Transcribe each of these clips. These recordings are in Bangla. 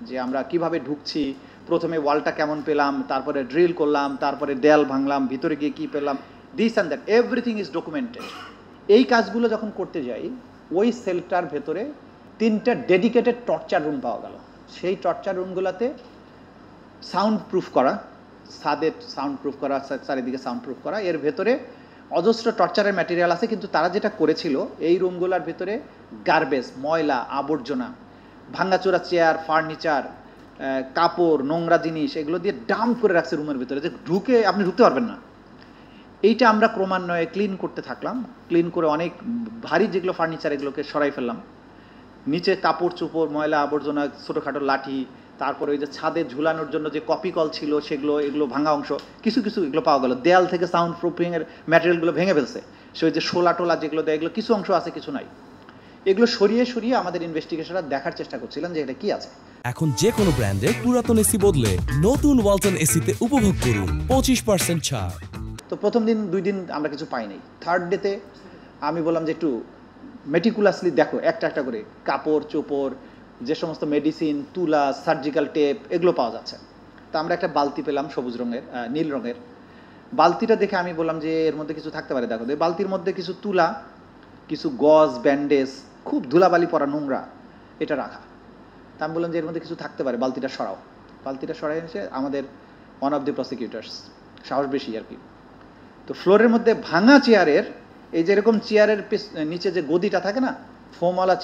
যে আমরা কিভাবে ঢুকছি, প্রথমে ওয়ালটা কেমন পেলাম, তারপরে ড্রিল করলাম, তারপরে দেয়াল ভাঙলাম, ভিতরে গিয়ে কী পেলাম, this and that everything is documented. এই কাজগুলো যখন করতে যাই, ওই সেলটার ভেতরে 3টা ডেডিকেটেড টর্চার রুম পাওয়া গেল। সেই টর্চার রুমগুলোতে সাউন্ড প্রুফ করা, ছাদে সাউন্ড প্রুফ করা, চারিদিকে সাউন্ড প্রুফ করা, এর ভেতরে অজস্র টর্চারের ম্যাটেরিয়াল আছে। কিন্তু তারা যেটা করেছিল, এই রুমগুলোর ভেতরে গার্বেজ, ময়লা, আবর্জনা, ভাঙ্গাচোরা চেয়ার, ফার্নিচার, কাপড়, নোংরা জিনিস, এগুলো দিয়ে ডাম্প করে রাখছে রুমের ভেতরে, যে আপনি ঢুকতে পারবেন না। এইটা আমরা ক্রমান্বয়ে ক্লিন করতে থাকলাম। ক্লিন করে অনেক ভারী যেগুলো ফার্নিচার, এগুলোকে সরাই ফেললাম। নিচে কাপড় চোপড়, ময়লা আবর্জনা, ছোটোখাটো লাঠি, তারপরে ওই যে ছাদে ঝুলানোর জন্য যে কপি কল ছিল সেগুলো, এগুলো ভাঙা অংশ কিছু কিছু এগুলো পাওয়া গেল। দেয়াল থেকে সাউন্ড প্রুফিংয়ের ম্যাটেরিয়ালগুলো ভেঙে ফেলছে। সে ওই যে শোলা টোলা যেগুলো দেয়, এগুলো কিছু অংশ আছে, কিছু নাই। এগুলো সরিয়ে সরিয়ে আমাদের ইনভেস্টিগেশনরা দেখার চেষ্টা করছিলেন যে এটা কি আছে। এখন যে কোনো ব্র্যান্ডের পুরাতন এসি বদলে নতুন ওয়ালটন এসিতে উপভোগ করুন 25% ছাড়। তো প্রথম দিন 2 দিন আমরা কিছু পাই নাই। থার্ড ডেতে আমি বললাম যে একটু মেটিকুলাসলি দেখো, একটা একটা করে কাপড় চোপড়, যে সমস্ত মেডিসিন, তুলা, সার্জিক্যাল টেপ, এগুলো পাওয়া যাচ্ছে। তা আমরা একটা বালতি পেলাম সবুজ রঙের, নীল রঙের। বালতিটা দেখে আমি বললাম যে এর মধ্যে কিছু থাকতে পারে। দেখো, বালতির মধ্যে কিছু তুলা, কিছু গজ, ব্যান্ডেজ, খুব ধুলাবালি পরা, নোংরা, এটা রাখা। তা আমি বললাম যে এর মধ্যে কিছু থাকতে পারে, বালতিটা সরাও। বালতিটা সরাই এসে আমাদের ওয়ান অফ দি প্রসিকিউটার্স, সাহস বেশি আর কি। তো ফ্লোরের মধ্যে ভাঙা চেয়ারের, এই যেরকম চেয়ারের নিচে যে গদিটা থাকে না, ফোমওয়ালা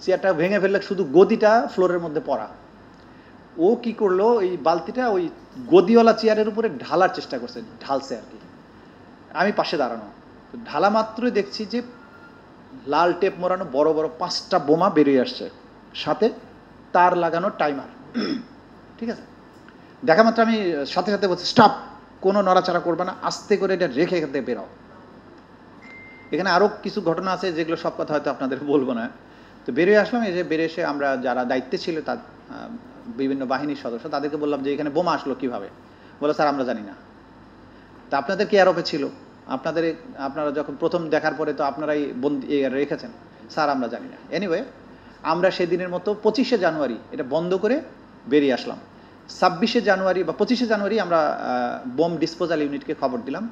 চেয়ারটা ভেঙে ফেললে শুধু গদিটা ফ্লোরের মধ্যে পড়া। ও কি করলো, এই বালতিটা ওই গদিওয়ালা চেয়ারের উপরে ঢালার চেষ্টা করছে, ঢালছে আর কি। আমি পাশে দাঁড়ানো, ঢালা মাত্রই দেখছি যে লাল টেপ মোড়ানো বড় বড় 5টা বোমা বেরিয়ে আসছে, সাথে তার লাগানো টাইমার। ঠিক আছে, দেখা মাত্র আমি সাথে সাথে বলছি স্টপ, কোনো নড়াচড়া করবে না, আস্তে করে এটা রেখে এখান থেকে বেরাও। এখানে আরও কিছু ঘটনা আছে যেগুলো সব কথা হয়তো আপনাদের বলবো না। তো বেরিয়ে আসলাম। এই যে বেরিয়ে এসে আমরা যারা দায়িত্বে ছিল, তার বিভিন্ন বাহিনীর সদস্য, তাদেরকে বললাম যে এখানে বোমা আসলো কীভাবে। বলে স্যার আমরা জানি না। তা আপনাদের কি আরোপে ছিল, আপনারা যখন প্রথম দেখার পরে তো আপনারাই বন্দি রেখেছেন। স্যার আমরা জানি না। এনিওয়ে, আমরা সেদিনের মতো 25শে জানুয়ারি এটা বন্ধ করে বেরিয়ে আসলাম। 26শে জানুয়ারি বা 25শে জানুয়ারি আমরা বোম ডিসপোজাল ইউনিটকে খবর দিলাম।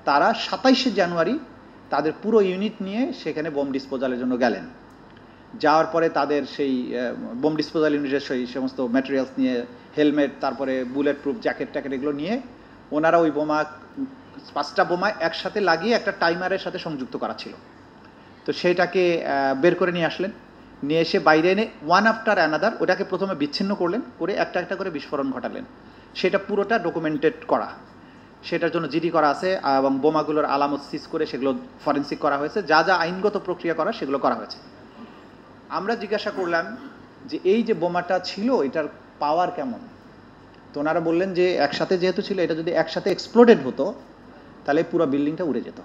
তারা 27শে জানুয়ারি তাদের পুরো ইউনিট নিয়ে সেখানে বোম ডিসপোজালের জন্য গেলেন। যাওয়ার পরে তাদের সেই বোম ডিসপোজাল ইউনিটের সেই সমস্ত ম্যাটেরিয়ালস নিয়ে, হেলমেট, তারপরে বুলেট প্রুফ জ্যাকেট ট্যাকেট, এগুলো নিয়ে ওনারা ওই বোমা 5টা বোমা একসাথে লাগিয়ে একটা টাইমারের সাথে সংযুক্ত করা ছিল। তো সেইটাকে বের করে নিয়ে আসলেন। নিয়ে এসে বাইরে এনে ওয়ান আফটার অ্যানাদার ওটাকে প্রথমে বিচ্ছিন্ন করলেন, করে একটা একটা করে বিস্ফোরণ ঘটালেন। সেটা পুরোটা ডকুমেন্টেড করা, সেটার জন্য জিডি করা আছে, এবং বোমাগুলোর আলামত সিজ করে সেগুলো ফরেন্সিক করা হয়েছে। যা যা আইনগত প্রক্রিয়া করা সেগুলো করা হয়েছে। আমরা জিজ্ঞাসা করলাম যে এই যে বোমাটা ছিল, এটার পাওয়ার কেমন। তো ওনারা বললেন যে একসাথে যেহেতু ছিল, এটা যদি একসাথে এক্সপ্লোডেড হতো তাহলে পুরো বিল্ডিংটা উড়ে যেত।